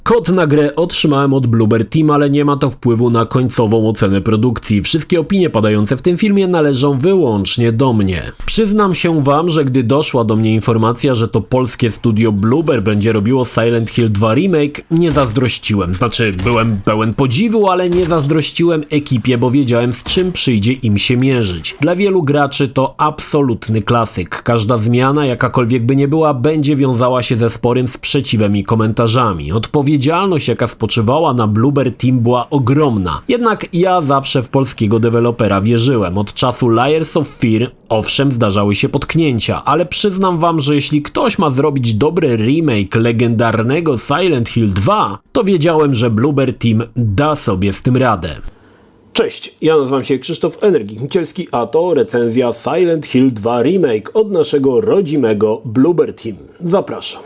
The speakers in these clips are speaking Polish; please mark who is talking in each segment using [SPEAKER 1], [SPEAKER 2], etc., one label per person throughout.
[SPEAKER 1] Kod na grę otrzymałem od Bloober Team, ale nie ma to wpływu na końcową ocenę produkcji. Wszystkie opinie padające w tym filmie należą wyłącznie do mnie. Przyznam się wam, że gdy doszła do mnie informacja, że to polskie studio Bloober będzie robiło Silent Hill 2 Remake, nie zazdrościłem. Znaczy, byłem pełen podziwu, ale nie zazdrościłem ekipie, bo wiedziałem, z czym przyjdzie im się mierzyć. Dla wielu graczy to absolutny klasyk. Każda zmiana, jakakolwiek by nie była, będzie wiązała się ze sporym sprzeciwem i komentarzami. Odpowiedzialność, jaka spoczywała na Bloober Team, była ogromna. Jednak ja zawsze w polskiego dewelopera wierzyłem. Od czasu Layers of Fear, owszem, zdarzały się potknięcia, ale przyznam wam, że jeśli ktoś ma zrobić dobry remake legendarnego Silent Hill 2, to wiedziałem, że Bloober Team da sobie z tym radę. Cześć, ja nazywam się Krzysztof Energik-Micielski, a to recenzja Silent Hill 2 Remake od naszego rodzimego Bloober Team. Zapraszam.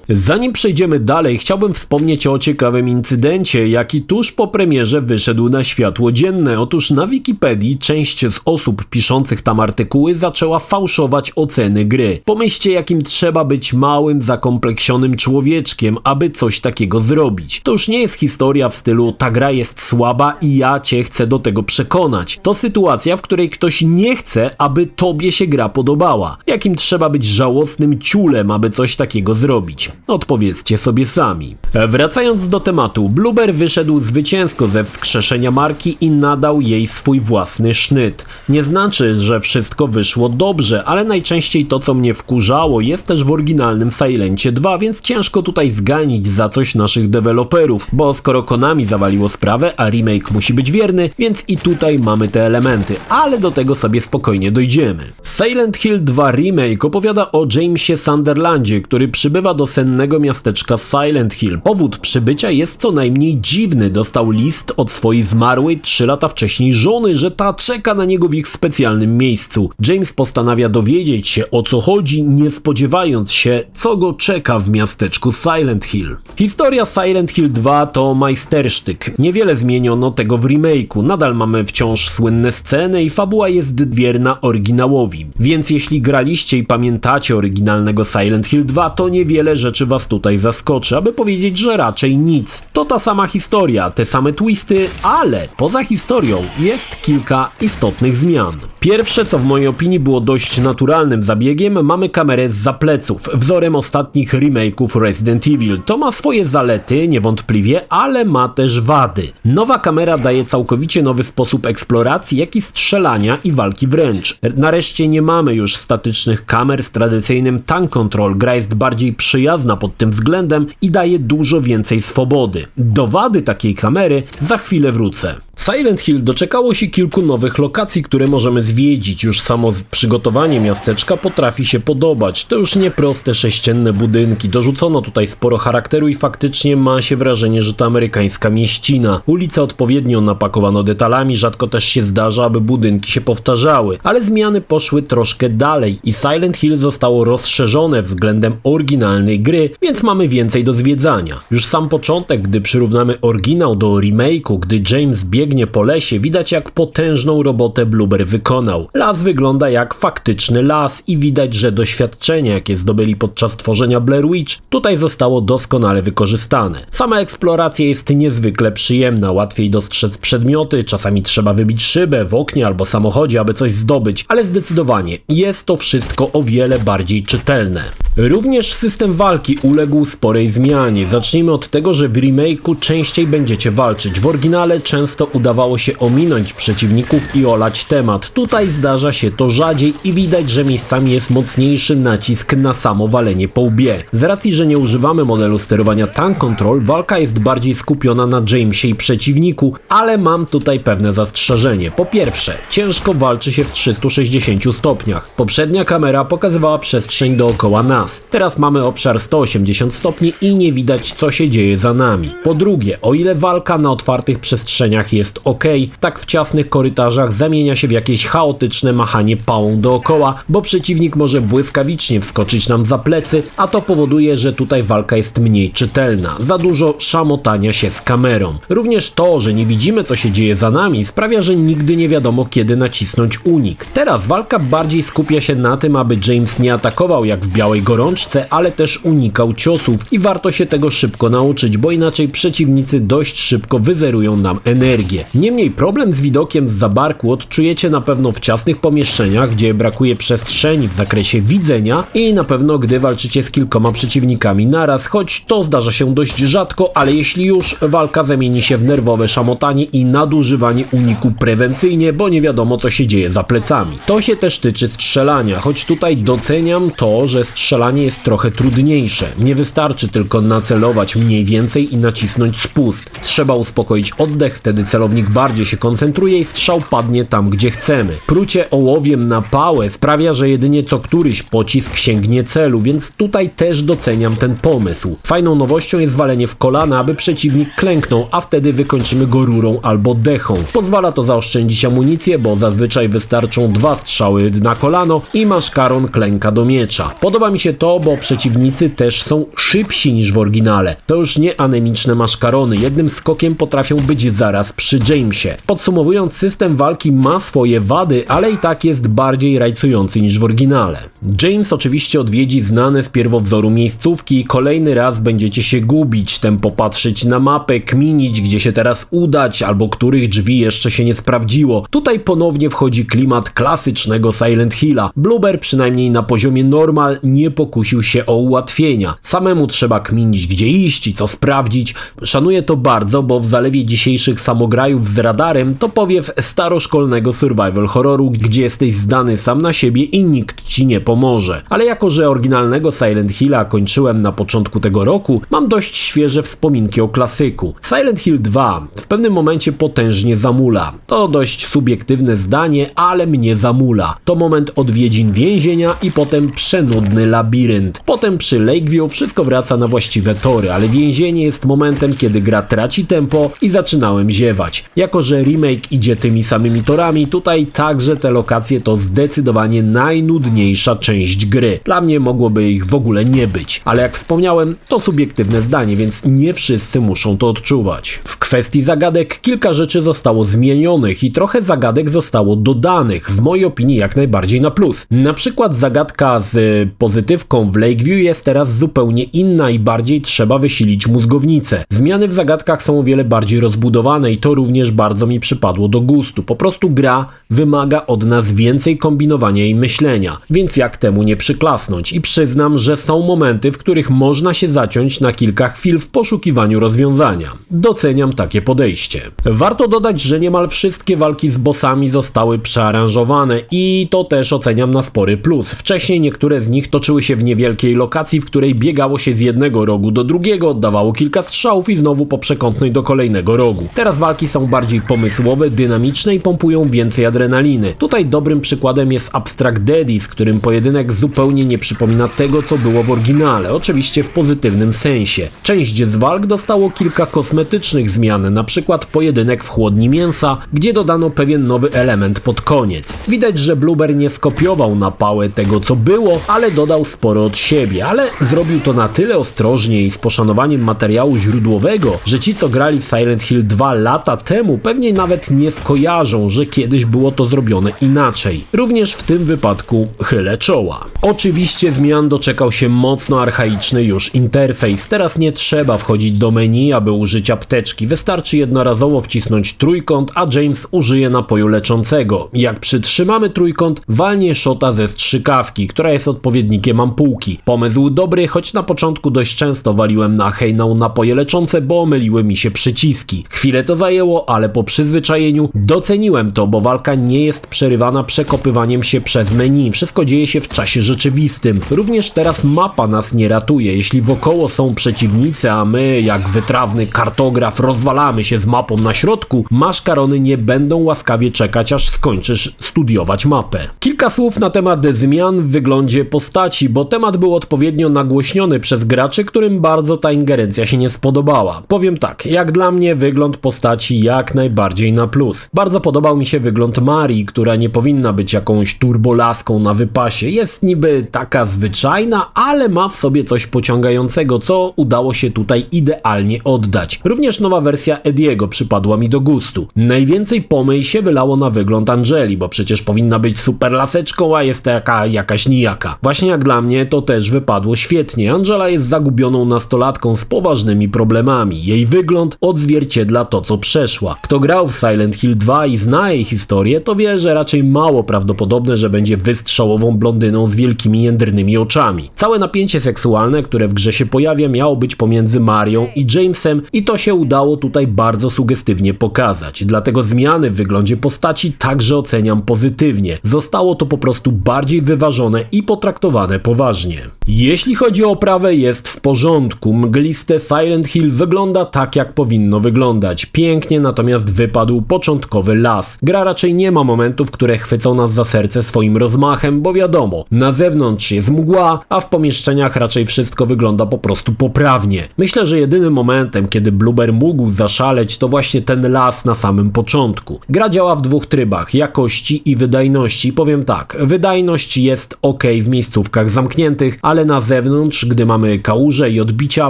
[SPEAKER 1] Zanim przejdziemy dalej, chciałbym wspomnieć o ciekawym incydencie, jaki tuż po premierze wyszedł na światło dzienne. Otóż na Wikipedii część z osób piszących tam artykuły zaczęła fałszować oceny gry. Pomyślcie, jakim trzeba być małym, zakompleksionym człowieczkiem, aby coś takiego zrobić. To już nie jest historia w stylu ta gra jest słaba i ja cię chcę do tego przekonać. To sytuacja, w której ktoś nie chce, aby tobie się gra podobała. Jakim trzeba być żałosnym ciulem, aby coś takiego zrobić. Odpowiedzcie sobie sami. Wracając do tematu, Bloober wyszedł zwycięsko ze wskrzeszenia marki i nadał jej swój własny sznyt. Nie znaczy, że wszystko wyszło dobrze, ale najczęściej to, co mnie wkurzało, jest też w oryginalnym Silencie 2, więc ciężko tutaj zganić za coś naszych deweloperów, bo skoro Konami zawaliło sprawę, a remake musi być wierny, więc i tutaj mamy te elementy, ale do tego sobie spokojnie dojdziemy. Silent Hill 2 Remake opowiada o Jamesie Sunderlandzie, który przybywa do sennego miasteczka Silent Hill. Powód przybycia jest co najmniej dziwny. Dostał list od swojej zmarłej 3 lata wcześniej żony, że ta czeka na niego w ich specjalnym miejscu. James postanawia dowiedzieć się, o co chodzi, nie spodziewając się, co go czeka w miasteczku Silent Hill. Historia Silent Hill 2 to majstersztyk. Niewiele zmieniono tego w remake'u. Nadal mamy wciąż słynne sceny i fabuła jest wierna oryginałowi. Więc jeśli graliście i pamiętacie oryginalnego Silent Hill 2, to niewiele rzeczy was tutaj zaskoczy, aby powiedzieć, że raczej nic. To ta sama historia, te same twisty, ale poza historią jest kilka istotnych zmian. Pierwsze, co w mojej opinii było dość naturalnym zabiegiem, mamy kamerę zza pleców, wzorem ostatnich remake'ów Resident Evil. To ma swoje zalety, niewątpliwie, ale ma też wady. Nowa kamera daje całkowicie nowy sposób eksploracji, jak i strzelania i walki wręcz. Nareszcie nie mamy już statycznych kamer z tradycyjnym tank control, gra jest bardziej przyjazna pod tym względem i daje dużo więcej swobody. Do wady takiej kamery za chwilę wrócę. Silent Hill doczekało się kilku nowych lokacji, które możemy zwiedzić. Już samo przygotowanie miasteczka potrafi się podobać. To już nie proste sześcienne budynki. Dorzucono tutaj sporo charakteru i faktycznie ma się wrażenie, że to amerykańska mieścina. Ulice odpowiednio napakowano detalami, rzadko też się zdarza, aby budynki się powtarzały. Ale zmiany poszły troszkę dalej i Silent Hill zostało rozszerzone względem oryginalnej gry, więc mamy więcej do zwiedzania. Już sam początek, gdy przyrównamy oryginał do remake'u, gdy James biegnie po lesie, widać jak potężną robotę Bloober wykonał. Las wygląda jak faktyczny las i widać, że doświadczenie, jakie zdobyli podczas tworzenia Blair Witch, tutaj zostało doskonale wykorzystane. Sama eksploracja jest niezwykle przyjemna, łatwiej dostrzec przedmioty, czasami trzeba wybić szybę w oknie albo samochodzie, aby coś zdobyć, ale zdecydowanie jest to wszystko o wiele bardziej czytelne. Również system walki uległ sporej zmianie. Zacznijmy od tego, że w remake'u częściej będziecie walczyć. W oryginale często udawało się ominąć przeciwników i olać temat. Tutaj zdarza się to rzadziej i widać, że miejscami jest mocniejszy nacisk na samo walenie po łbie. Z racji, że nie używamy modelu sterowania tank control, walka jest bardziej skupiona na Jamesie i przeciwniku, ale mam tutaj pewne zastrzeżenie. Po pierwsze, ciężko walczy się w 360 stopniach. Poprzednia kamera pokazywała przestrzeń dookoła nas. Teraz mamy obszar 180 stopni i nie widać, co się dzieje za nami. Po drugie, o ile walka na otwartych przestrzeniach jest jest ok, tak w ciasnych korytarzach zamienia się w jakieś chaotyczne machanie pałą dookoła, bo przeciwnik może błyskawicznie wskoczyć nam za plecy, a to powoduje, że tutaj walka jest mniej czytelna. Za dużo szamotania się z kamerą. Również to, że nie widzimy, co się dzieje za nami, sprawia, że nigdy nie wiadomo, kiedy nacisnąć unik. Teraz walka bardziej skupia się na tym, aby James nie atakował jak w Białej Gorączce, ale też unikał ciosów i warto się tego szybko nauczyć, bo inaczej przeciwnicy dość szybko wyzerują nam energię. Niemniej problem z widokiem zza barku odczujecie na pewno w ciasnych pomieszczeniach, gdzie brakuje przestrzeni w zakresie widzenia i na pewno gdy walczycie z kilkoma przeciwnikami naraz, choć to zdarza się dość rzadko, ale jeśli już, walka zamieni się w nerwowe szamotanie i nadużywanie uniku prewencyjnie, bo nie wiadomo, co się dzieje za plecami. To się też tyczy strzelania, choć tutaj doceniam to, że strzelanie jest trochę trudniejsze. Nie wystarczy tylko nacelować mniej więcej i nacisnąć spust. Trzeba uspokoić oddech, wtedy celownik bardziej się koncentruje i strzał padnie tam, gdzie chcemy. Prucie ołowiem na pałę sprawia, że jedynie co któryś pocisk sięgnie celu, więc tutaj też doceniam ten pomysł. Fajną nowością jest walenie w kolana, aby przeciwnik klęknął, a wtedy wykończymy go rurą albo dechą. Pozwala to zaoszczędzić amunicję, bo zazwyczaj wystarczą 2 strzały na kolano i maszkaron klęka do miecza. Podoba mi się to, bo przeciwnicy też są szybsi niż w oryginale. To już nie anemiczne maszkarony, jednym skokiem potrafią być zaraz przy Jamesie. Podsumowując, system walki ma swoje wady, ale i tak jest bardziej rajcujący niż w oryginale. James oczywiście odwiedzi znane z pierwowzoru miejscówki i kolejny raz będziecie się gubić, tempo patrzeć na mapę, kminić, gdzie się teraz udać, albo których drzwi jeszcze się nie sprawdziło. Tutaj ponownie wchodzi klimat klasycznego Silent Hilla. Bloober przynajmniej na poziomie normal nie pokusił się o ułatwienia. Samemu trzeba kminić, gdzie iść i co sprawdzić. Szanuję to bardzo, bo w zalewie dzisiejszych samograjów z radarem to powiew staroszkolnego survival horroru, gdzie jesteś zdany sam na siebie i nikt ci nie pomoże. Ale jako, że oryginalnego Silent Hilla kończyłem na początku tego roku, mam dość świeże wspominki o klasyku. Silent Hill 2 w pewnym momencie potężnie zamula. To dość subiektywne zdanie, ale mnie zamula. To moment odwiedzin więzienia i potem przenudny labirynt. Potem przy Lakeview wszystko wraca na właściwe tory, ale więzienie jest momentem, kiedy gra traci tempo i zaczynałem ziewać. Jako, że remake idzie tymi samymi torami, tutaj także te lokacje to zdecydowanie najnudniejsza część gry. Dla mnie mogłoby ich w ogóle nie być, ale jak wspomniałem, to subiektywne zdanie, więc nie wszyscy muszą to odczuwać. W kwestii zagadek kilka rzeczy zostało zmienionych i trochę zagadek zostało dodanych, w mojej opinii jak najbardziej na plus. Na przykład zagadka z pozytywką w Lakeview jest teraz zupełnie inna i bardziej trzeba wysilić mózgownicę. Zmiany w zagadkach są o wiele bardziej rozbudowane i to również bardzo mi przypadło do gustu. Po prostu gra wymaga od nas więcej kombinowania i myślenia, więc jak temu nie przyklasnąć? I przyznam, że są momenty, w których można się zaciąć na kilka chwil w poszukiwaniu rozwiązania. Doceniam takie podejście. Warto dodać, że niemal wszystkie walki z bossami zostały przearanżowane i to też oceniam na spory plus. Wcześniej niektóre z nich toczyły się w niewielkiej lokacji, w której biegało się z jednego rogu do drugiego, oddawało kilka strzałów i znowu po przekątnej do kolejnego rogu. Teraz walki są bardziej pomysłowe, dynamiczne i pompują więcej adrenaliny. Tutaj dobrym przykładem jest Abstract Daddy, z którym pojedynek zupełnie nie przypomina tego, co było w oryginale, oczywiście w pozytywnym sensie. Część z walk dostało kilka kosmetycznych zmian, na przykład pojedynek w chłodni mięsa, gdzie dodano pewien nowy element pod koniec. Widać, że Bloober nie skopiował na pałę tego, co było, ale dodał sporo od siebie, ale zrobił to na tyle ostrożnie i z poszanowaniem materiału źródłowego, że ci, co grali w Silent Hill 2 lata temu, pewnie nawet nie skojarzą, że kiedyś było to zrobione inaczej. Również w tym wypadku chylę czoła. Oczywiście zmian doczekał się mocno archaiczny już interfejs. Teraz nie trzeba wchodzić do menu, aby użyć apteczki. Wystarczy jednorazowo wcisnąć trójkąt, a James użyje napoju leczącego. Jak przytrzymamy trójkąt, walnie szota ze strzykawki, która jest odpowiednikiem ampułki. Pomysł dobry, choć na początku dość często waliłem na hejnał napoje leczące, bo myliły mi się przyciski. Chwilę to zajęło, ale po przyzwyczajeniu doceniłem to, bo walka nie jest przerywana przekopywaniem się przez menu. Wszystko dzieje się w czasie rzeczywistym. Również teraz mapa nas nie ratuje. Jeśli wokoło są przeciwnicy, a my, jak wytrawny kartograf, rozwalamy się z mapą na środku, maszkarony nie będą łaskawie czekać, aż skończysz studiować mapę. Kilka słów na temat zmian w wyglądzie postaci, bo temat był odpowiednio nagłośniony przez graczy, którym bardzo ta ingerencja się nie spodobała. Powiem tak, jak dla mnie wygląd postaci jak najbardziej na plus. Bardzo podobał mi się wygląd Marii, która nie powinna być jakąś turbolaską na wypasie. Jest niby taka zwyczajna, ale ma w sobie coś pociągającego, co udało się tutaj idealnie oddać. Również nowa wersja Ediego przypadła mi do gustu. Najwięcej pomyj się wylało na wygląd Angeli, bo przecież powinna być super laseczką, a jest taka jakaś nijaka. Właśnie jak dla mnie to też wypadło świetnie. Angela jest zagubioną nastolatką z poważnymi problemami. Jej wygląd odzwierciedla to, co przeszła. Kto grał w Silent Hill 2 i zna jej historię, to wie, że raczej mało prawdopodobne, że będzie wystrzałową blondyną z wielkimi jędrnymi oczami. Całe napięcie seksualne, które w grze się pojawia, miało być pomiędzy Marią i Jamesem i to się udało tutaj bardzo sugestywnie pokazać. Dlatego zmiany w wyglądzie postaci także oceniam pozytywnie. Zostało to po prostu bardziej wyważone i potraktowane poważnie. Jeśli chodzi o oprawę, jest w porządku. Mgliste Silent Hill wygląda tak, jak powinno wyglądać. Pięknie natomiast wypadł początkowy las. Gra raczej nie ma momentów, które chwycą nas za serce swoim rozmachem, bo wiadomo, na zewnątrz jest mgła, a w pomieszczeniach raczej wszystko wygląda po prostu poprawnie. Myślę, że jedynym momentem, kiedy Bloober mógł zaszaleć, to właśnie ten las na samym początku. Gra działa w dwóch trybach, jakości i wydajności. Powiem tak, wydajność jest ok w miejscówkach zamkniętych, ale na zewnątrz, gdy mamy kałuże i odbicia,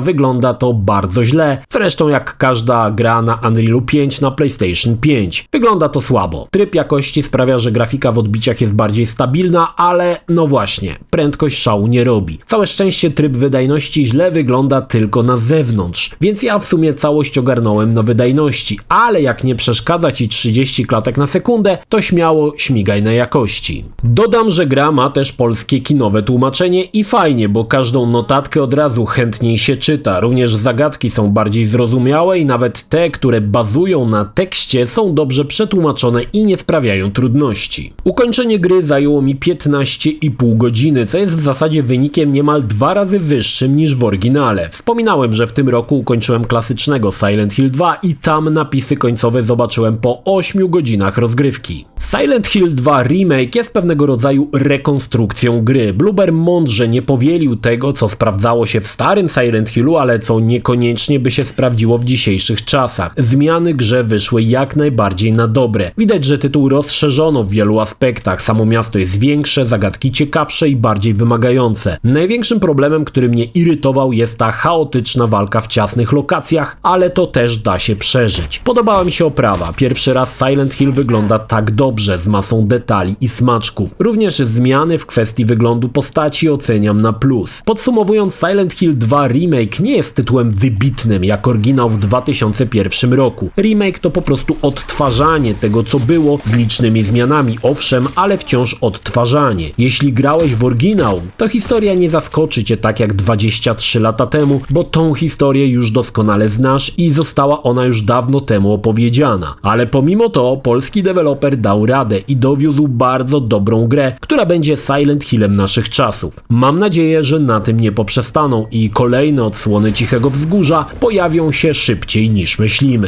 [SPEAKER 1] wygląda to bardzo źle. Zresztą jak każda gra na Unrealu 5 na PlayStation 5. Wygląda to słabo. Tryb jakości sprawia, że grafika w odbiciach jest bardziej stabilna, ale no właśnie, prędkość szału nie robi. Całe szczęście tryb wydajności źle wygląda tylko na zewnątrz, więc ja w sumie całość ogarnąłem na wydajności, ale jak nie przeszkadza ci 30 klatek na sekundę, to śmiało śmigaj na jakości. Dodam, że gra ma też polskie kinowe tłumaczenie i fajnie, bo każdą notatkę od razu chętniej się czyta. Również zagadki są bardziej zrozumiałe i nawet te, które bazują na tekście, są dobrze przetłumaczone i nie sprawiają trudności. Ukończenie gry zajęło mi 15,5 godziny, co jest w zasadzie wynikiem niemal 2 razy wyższym niż w oryginale. Wspominałem, że w tym roku ukończyłem klasycznego Silent Hill 2 i tam napisy końcowe zobaczyłem po 8 godzinach rozgrywki. Silent Hill 2 Remake jest pewnego rodzaju rekonstrukcją gry. Bloober mądrze nie powielił tego, co sprawdzało się w starym Silent Hillu, ale co niekoniecznie by się sprawdziło w dzisiejszych czasach. Zmiany grze wyszły jak najbardziej na dobre. Widać, że tytuł rozszerzono w wielu aspektach. Samo miasto jest większe, zagadki ciekawsze i bardziej wymagające. Największym problemem, który mnie irytował, jest ta chaotyczna walka w ciasnych lokacjach, ale to też da się przeżyć. Podobała mi się oprawa. Pierwszy raz Silent Hill wygląda tak dobrze, z masą detali i smaczków. Również zmiany w kwestii wyglądu postaci oceniam na plus. Podsumowując, Silent Hill 2 Remake nie jest tytułem wybitnym jak oryginał w 2001 roku. Remake to po prostu odtwarzanie tego, co było, z licznymi zmianami, owszem, ale wciąż odtwarzanie. Jeśli grałeś w oryginał, to historia nie zaskoczy cię tak jak 23 lata temu, bo tą historię już doskonale znasz i została ona już dawno temu opowiedziana. Ale pomimo to polski deweloper dał radę i dowiózł bardzo dobrą grę, która będzie Silent Hillem naszych czasów. Mam nadzieję, że na tym nie poprzestaną i kolejne odsłony Cichego Wzgórza pojawią się szybciej niż myślimy.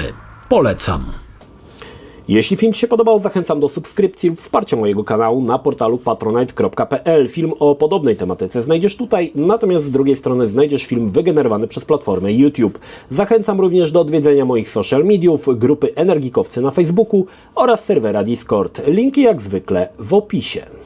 [SPEAKER 1] Polecam. Jeśli film Ci się podobał, zachęcam do subskrypcji lub wsparcia mojego kanału na portalu patronite.pl. Film o podobnej tematyce znajdziesz tutaj, natomiast z drugiej strony znajdziesz film wygenerowany przez platformę YouTube. Zachęcam również do odwiedzenia moich social mediów, grupy Energikowcy na Facebooku oraz serwera Discord. Linki jak zwykle w opisie.